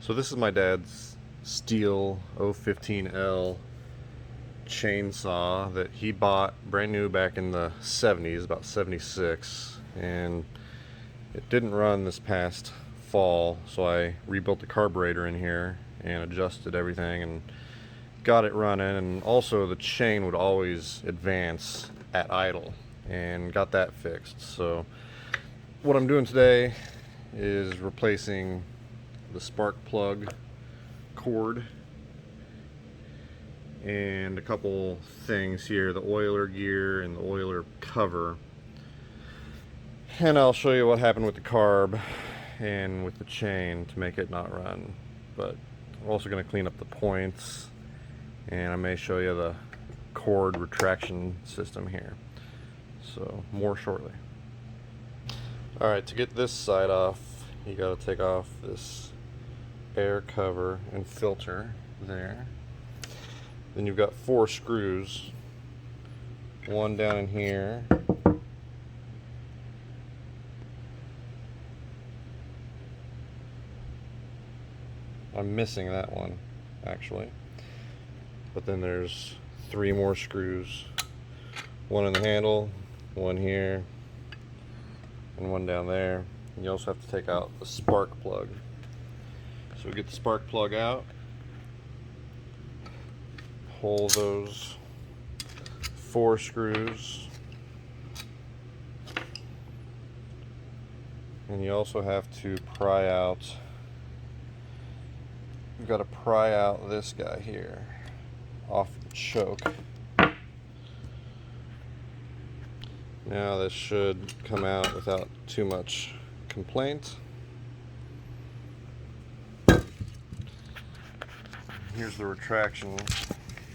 So this is my dad's Stihl 015L chainsaw that he bought brand new back in the 70s, about 76, and it didn't run this past fall, so I rebuilt the carburetor in here and adjusted everything and got it running. And also the chain would always advance at idle, and got that fixed. So what I'm doing today is replacing the spark plug cord and a couple things here, the oiler gear and the oiler cover. And I'll show you what happened with the carb and with the chain to make it not run. But I'm also going to clean up the points, and I may show you the cord retraction system here. So more shortly. Alright, to get this side off, you got to take off this air cover and filter there. Then you've got 4 screws, one down in here, I'm missing that one actually, but then there's 3 more screws, one in the handle, one here, and one down there. And you also have to take out the spark plug. So we get the spark plug out, pull those 4 screws, and you also have to pry out, you've got to pry out this guy here off the choke. Now this should come out without too much complaint. Here's the retraction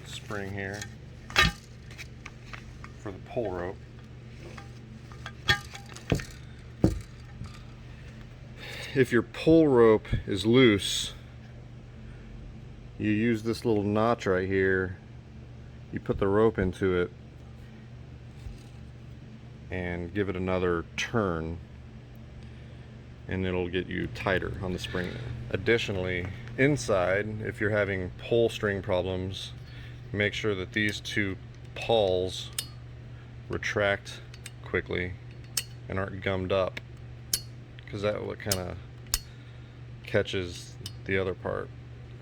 spring here for the pull rope. If your pull rope is loose, you use this little notch right here, you put the rope into it and give it another turn, and it'll get you tighter on the spring there. Additionally, inside, if you're having pull string problems, make sure that these 2 pawls retract quickly and aren't gummed up, because that kind of catches the other part.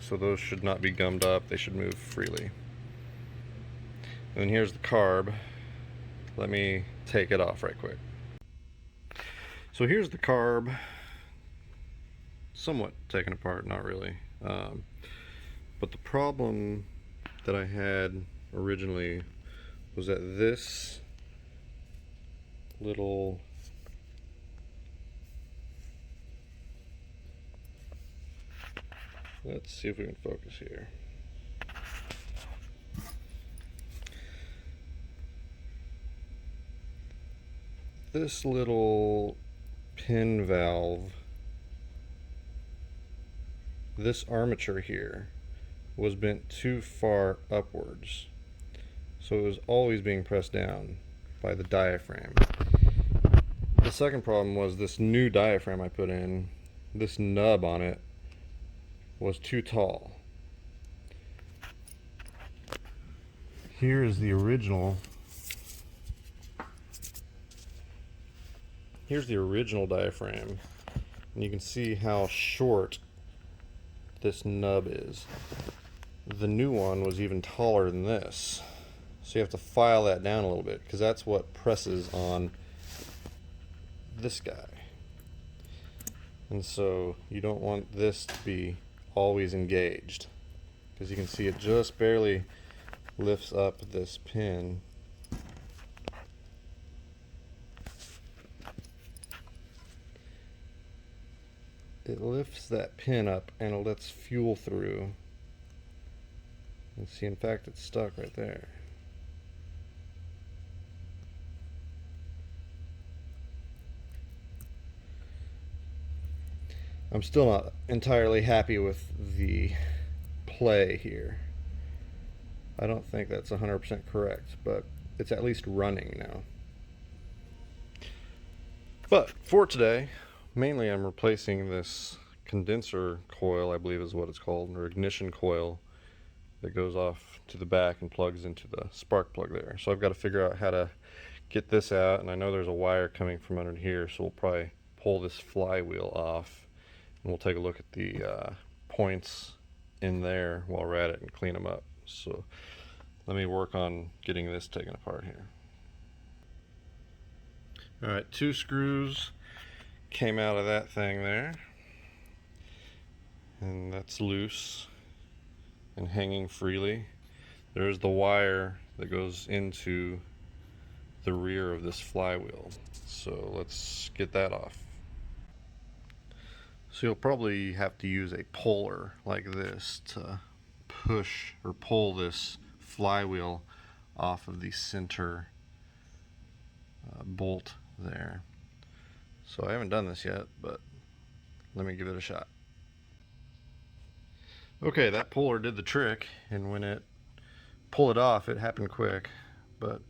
So those should not be gummed up, they should move freely. And then here's the carb. Let me take it off right quick. So here's the carb, somewhat taken apart, not really. But the problem that I had originally was that this little let's see if we can focus here. This little pin valve, this armature here, was bent too far upwards, so it was always being pressed down by the diaphragm. The second problem was this new diaphragm I put in, this nub on it was too tall. Here is the original. Here's the original diaphragm, and you can see how short this nub is. The new one was even taller than this, so you have to file that down a little bit, because that's what presses on this guy. And so you don't want this to be always engaged, because you can see it just barely lifts up this pin. It lifts that pin up and it lets fuel through. And see, in fact, it's stuck right there. I'm still not entirely happy with the play here. I don't think that's 100% correct, but it's at least running now. But for today, mainly I'm replacing this condenser coil, I believe is what it's called, or ignition coil, that goes off to the back and plugs into the spark plug there. So I've got to figure out how to get this out, and I know there's a wire coming from under here, so we'll probably pull this flywheel off and we'll take a look at the points in there while we're at it and clean them up. So let me work on getting this taken apart here. Alright, 2 screws came out of that thing there, and that's loose and hanging freely. There's the wire that goes into the rear of this flywheel, so let's get that off. So you'll probably have to use a puller like this to push or pull this flywheel off of the center bolt there. So I haven't done this yet, but let me give it a shot. Okay, that puller did the trick, and when it pulled it off, it happened quick. But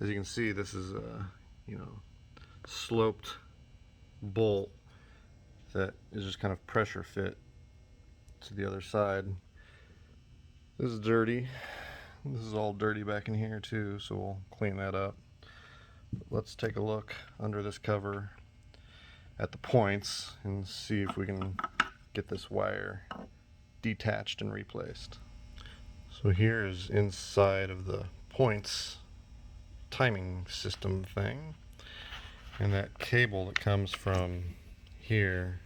as you can see, this is a sloped bolt that is just kind of pressure fit to the other side. This is dirty. This is all dirty back in here too, so we'll clean that up. Let's take a look under this cover at the points and see if we can get this wire detached and replaced. So here is inside of the points timing system thing, and that cable that comes from here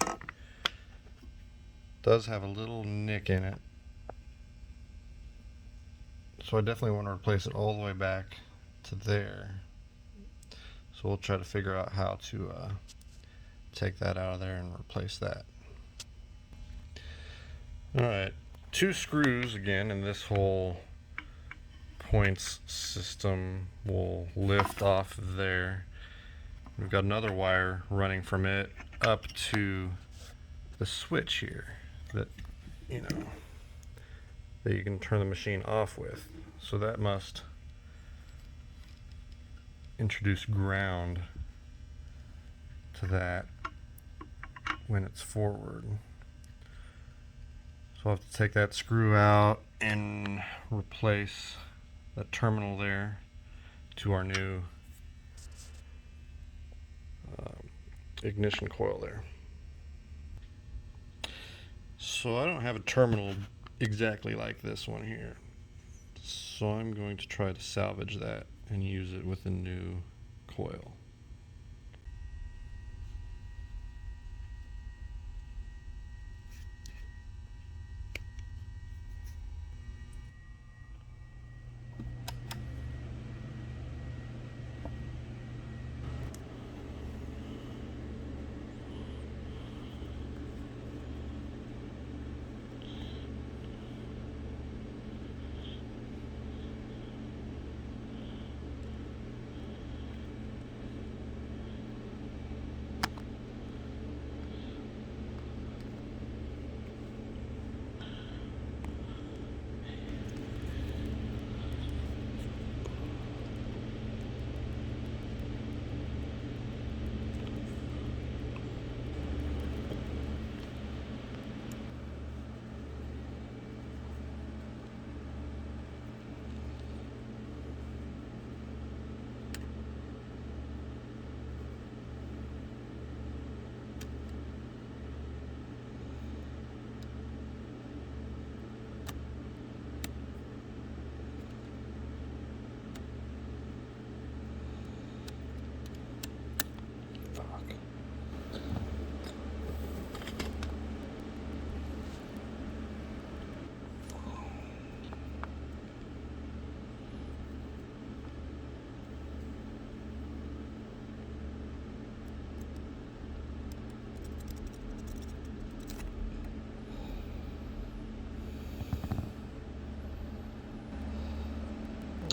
does have a little nick in it, so I definitely want to replace it all the way back to there. So we'll try to figure out how to take that out of there and replace that. Alright, 2 screws again, and this whole points system will lift off of there. We've got another wire running from it up to the switch here that that you can turn the machine off with. So that must introduce ground to that when it's forward. So I'll have to take that screw out and replace that terminal there to our new ignition coil there. So I don't have a terminal exactly like this one here, so I'm going to try to salvage that and use it with a new coil.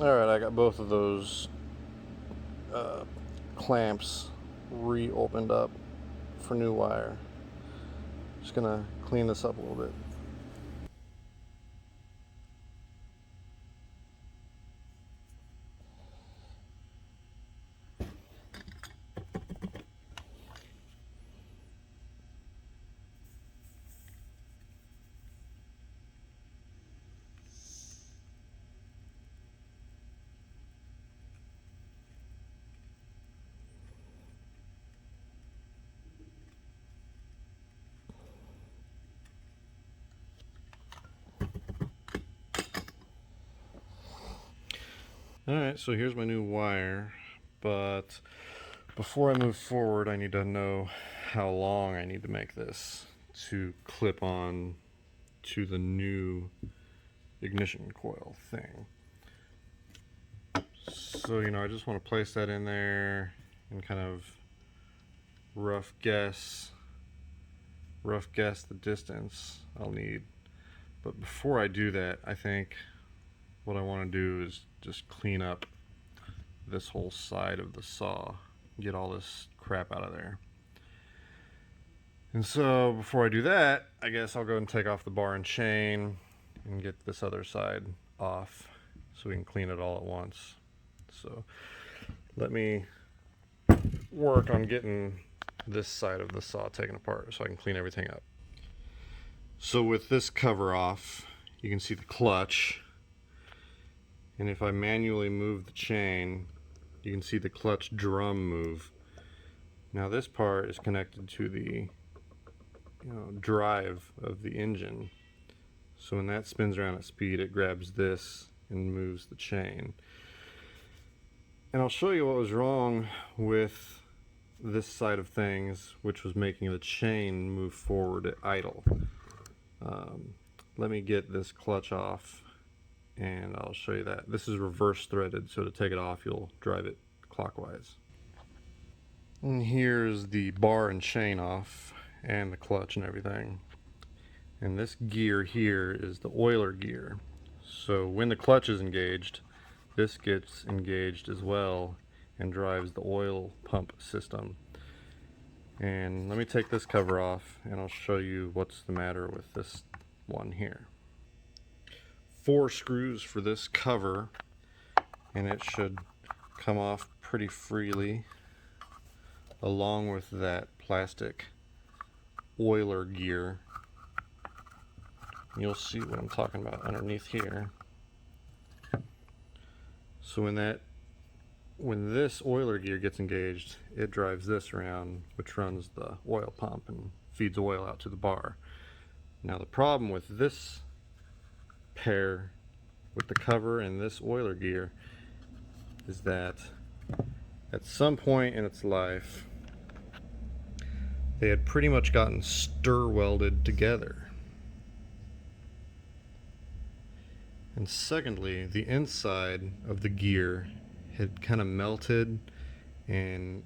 Alright, I got both of those clamps reopened up for new wire. Just gonna clean this up a little bit. Alright, so here's my new wire, but before I move forward I need to know how long I need to make this to clip on to the new ignition coil thing. So, I just want to place that in there and kind of rough guess the distance I'll need. But before I do that, I think what I want to do is just clean up this whole side of the saw, get all this crap out of there. And so before I do that, I guess I'll go and take off the bar and chain and get this other side off so we can clean it all at once. So let me work on getting this side of the saw taken apart so I can clean everything up. So with this cover off, you can see the clutch, and if I manually move the chain, you can see the clutch drum move. Now this part is connected to the drive of the engine, so when that spins around at speed, it grabs this and moves the chain. And I'll show you what was wrong with this side of things, which was making the chain move forward at idle. Let me get this clutch off and I'll show you that. This is reverse threaded, so to take it off you'll drive it clockwise. And here's the bar and chain off and the clutch and everything. And this gear here is the oiler gear. So when the clutch is engaged, this gets engaged as well and drives the oil pump system. And let me take this cover off and I'll show you what's the matter with this one here. 4 screws for this cover, and it should come off pretty freely, along with that plastic oiler gear. You'll see what I'm talking about underneath here. So when this oiler gear gets engaged, it drives this around, which runs the oil pump and feeds oil out to the bar. Now the problem with this pair, with the cover and this oiler gear, is that at some point in its life they had pretty much gotten stir welded together. And secondly, the inside of the gear had kind of melted and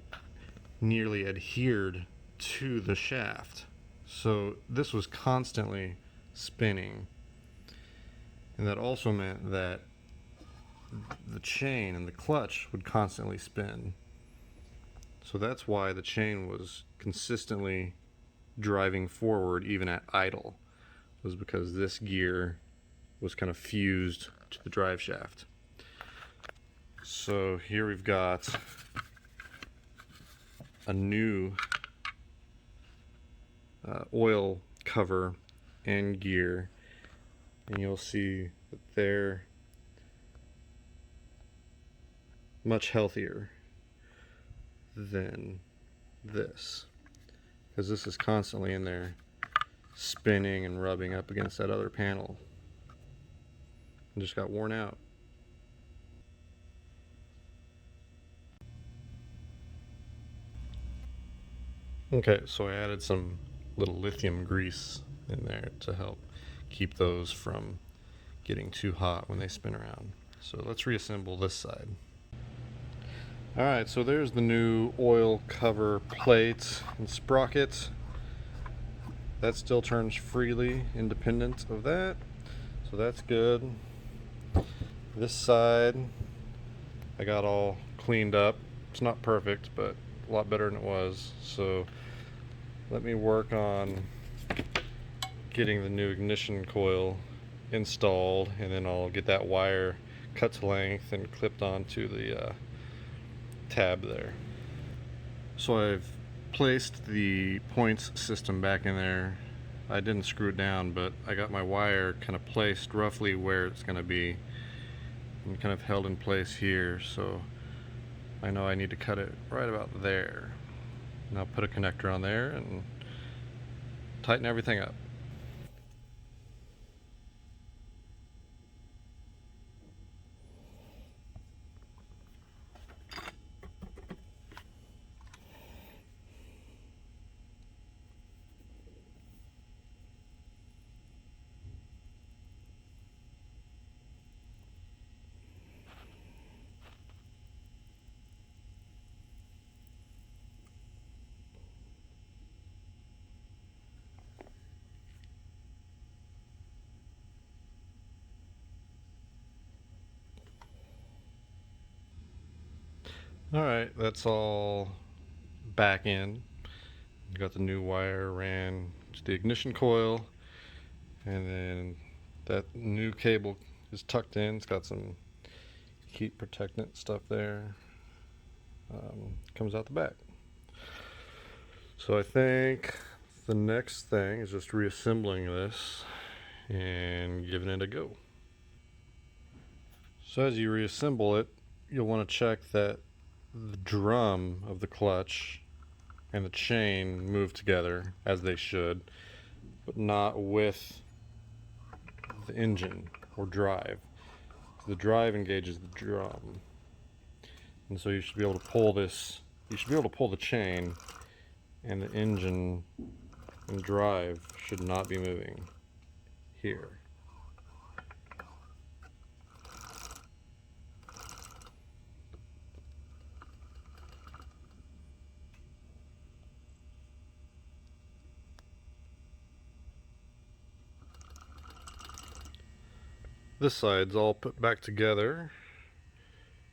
nearly adhered to the shaft. So this was constantly spinning. And that also meant that the chain and the clutch would constantly spin. So that's why the chain was consistently driving forward even at idle, was because this gear was kind of fused to the drive shaft. So here we've got a new oil cover and gear, and you'll see that they're much healthier than this, because this is constantly in there spinning and rubbing up against that other panel and just got worn out. Okay, so I added some little lithium grease in there to help keep those from getting too hot when they spin around. So let's reassemble this side. Alright, so there's the new oil cover plate and sprocket. That still turns freely independent of that, so that's good. This side I got all cleaned up. It's not perfect, but a lot better than it was. So let me work on getting the new ignition coil installed, and then I'll get that wire cut to length and clipped onto the tab there. So I've placed the points system back in there. I didn't screw it down, but I got my wire kind of placed roughly where it's going to be and kind of held in place here, so I know I need to cut it right about there. And I'll put a connector on there and tighten everything up. Alright, that's all back in. Got the new wire ran to the ignition coil, and then that new cable is tucked in. It's got some heat protectant stuff there. Comes out the back. So I think the next thing is just reassembling this and giving it a go. So as you reassemble it, you'll want to check that the drum of the clutch and the chain move together as they should, but not with the engine or drive. The drive engages the drum, and so you should be able to pull this. You should be able to pull the chain, and the engine and drive should not be moving here. This side's all put back together,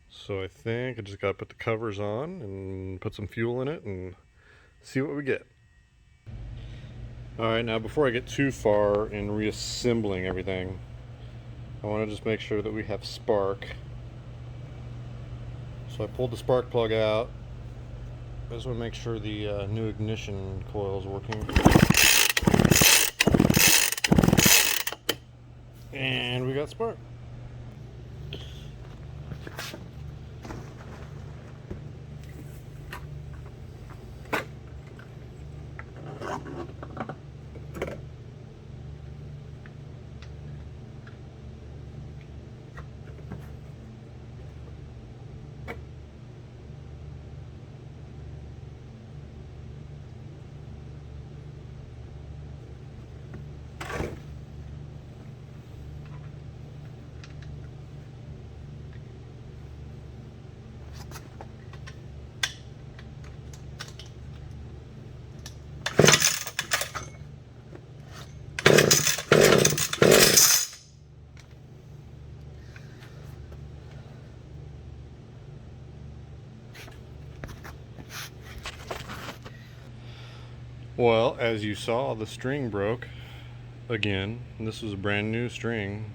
so I think I just gotta put the covers on and put some fuel in it and see what we get. Alright, now before I get too far in reassembling everything, I want to just make sure that we have spark. So I pulled the spark plug out. I just want to make sure the new ignition coil is working. And we got spark. Well, as you saw, the string broke again. And this was a brand new string.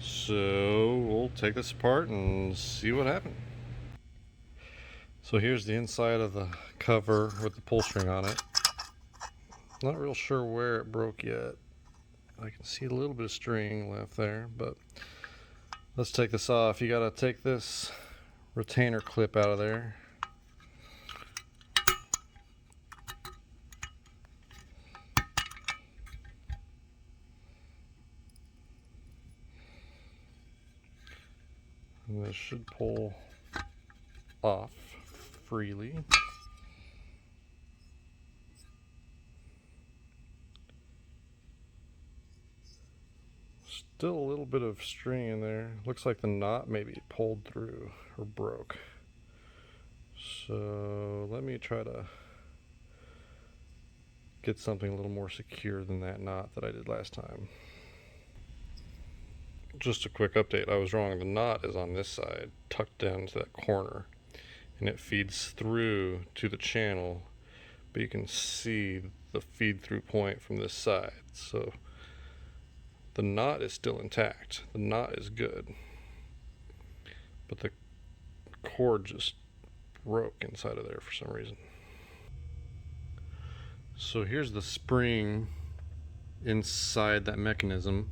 So we'll take this apart and see what happened. So here's the inside of the cover with the pull string on it. Not real sure where it broke yet. I can see a little bit of string left there, but let's take this off. You gotta take this retainer clip out of there. And this should pull off freely. Still a little bit of string in there. Looks like the knot maybe pulled through or broke. So let me try to get something a little more secure than that knot that I did last time. Just a quick update, I was wrong. The knot is on this side, tucked down to that corner, and it feeds through to the channel, but you can see the feed through point from this side. So the knot is still intact. The knot is good, but the cord just broke inside of there for some reason. So here's the spring inside that mechanism,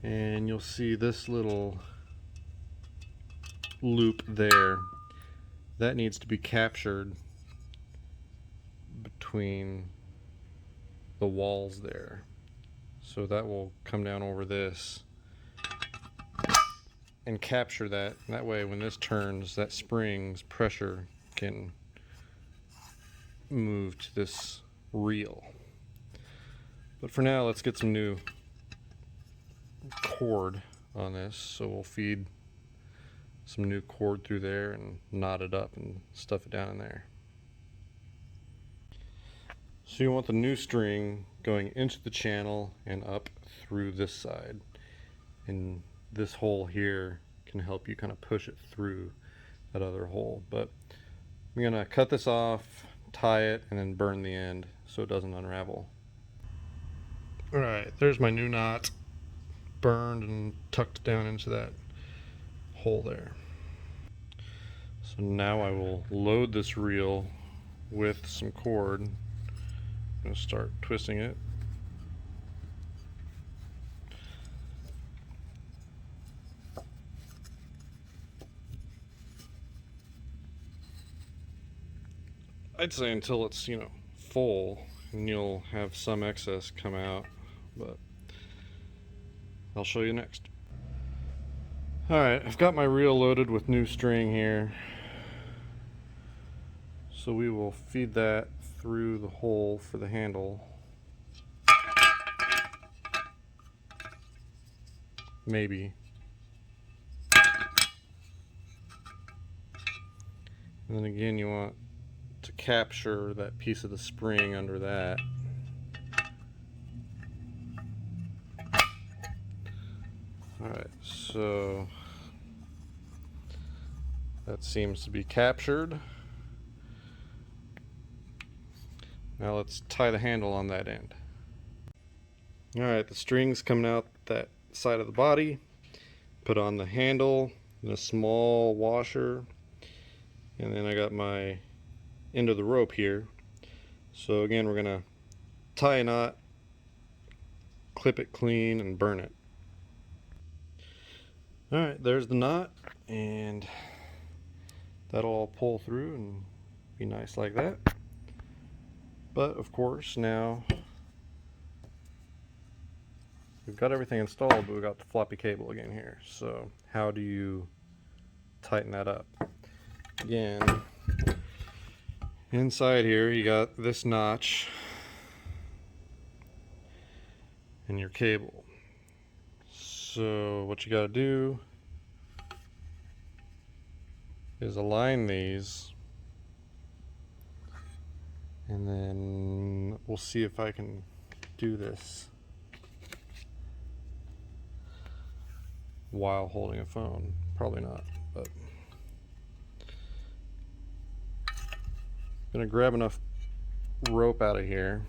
and you'll see this little loop there. That needs to be captured between the walls there. So that will come down over this and capture that. And that way when this turns, that spring's pressure can move to this reel. But for now, let's get some new cord on this. So we'll feed some new cord through there and knot it up and stuff it down in there. So you want the new string going into the channel and up through this side. And this hole here can help you kind of push it through that other hole. But I'm gonna cut this off, tie it, and then burn the end so it doesn't unravel. All right, there's my new knot burned and tucked down into that hole there. So now I will load this reel with some cord. I'm going to start twisting it. I'd say until it's, full, and you'll have some excess come out, but I'll show you next. Alright, I've got my reel loaded with new string here. So we will feed that through the hole for the handle. Maybe. And then again, you want to capture that piece of the spring under that. Alright, so that seems to be captured. Now let's tie the handle on that end. Alright, the string's coming out that side of the body. Put on the handle and a small washer. And then I got my end of the rope here. So again, we're going to tie a knot, clip it clean, and burn it. Alright, there's the knot, and that'll all pull through and be nice like that. But of course, now we've got everything installed, but we've got the floppy cable again here. So how do you tighten that up? Again, inside here you got this notch and your cable. So what you got to do is align these, and then we'll see if I can do this while holding a phone. Probably not, but I'm gonna grab enough rope out of here.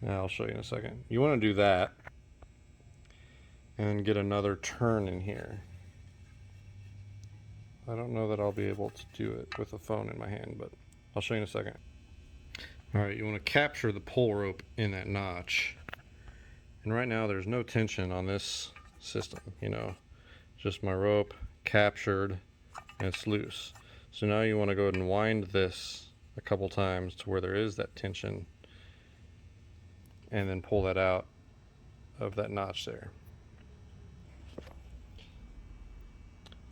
I'll show you in a second. You want to do that and get another turn in here. I don't know that I'll be able to do it with a phone in my hand, but I'll show you in a second. Alright, you want to capture the pull rope in that notch. And right now there's no tension on this system, just my rope captured and it's loose. So now you want to go ahead and wind this a couple times to where there is that tension, and then pull that out of that notch there.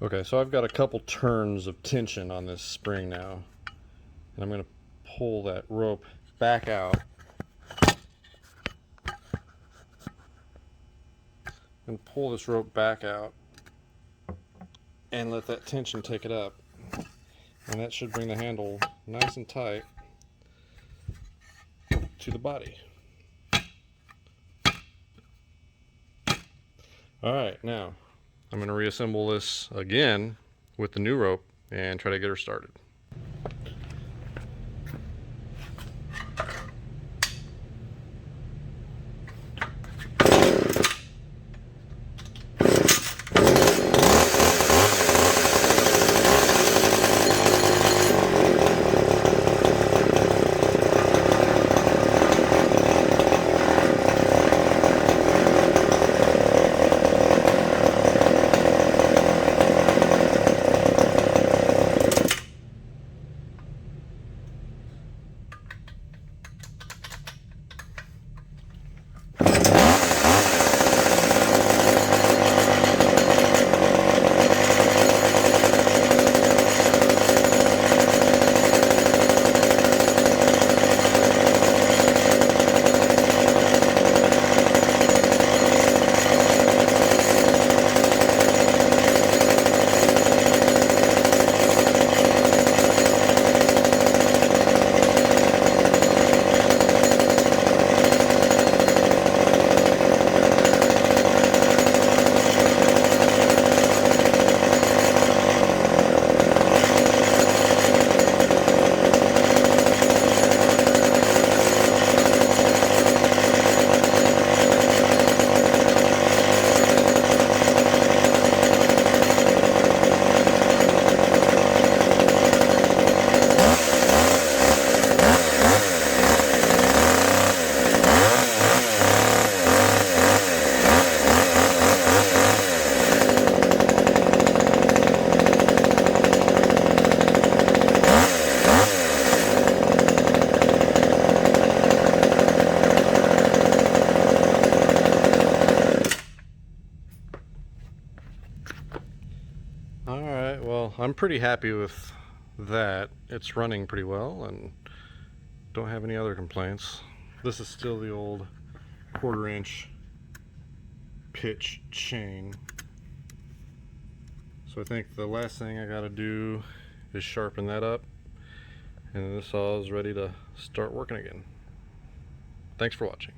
Okay, so I've got a couple turns of tension on this spring now, and I'm going to pull that rope back out and pull this rope back out and let that tension take it up, and that should bring the handle nice and tight to the body. Alright, now I'm going to reassemble this again with the new rope and try to get her started. I'm pretty happy with that. It's running pretty well and don't have any other complaints. This is still the old 1/4 inch pitch chain. So I think the last thing I gotta do is sharpen that up, and this saw is ready to start working again. Thanks for watching.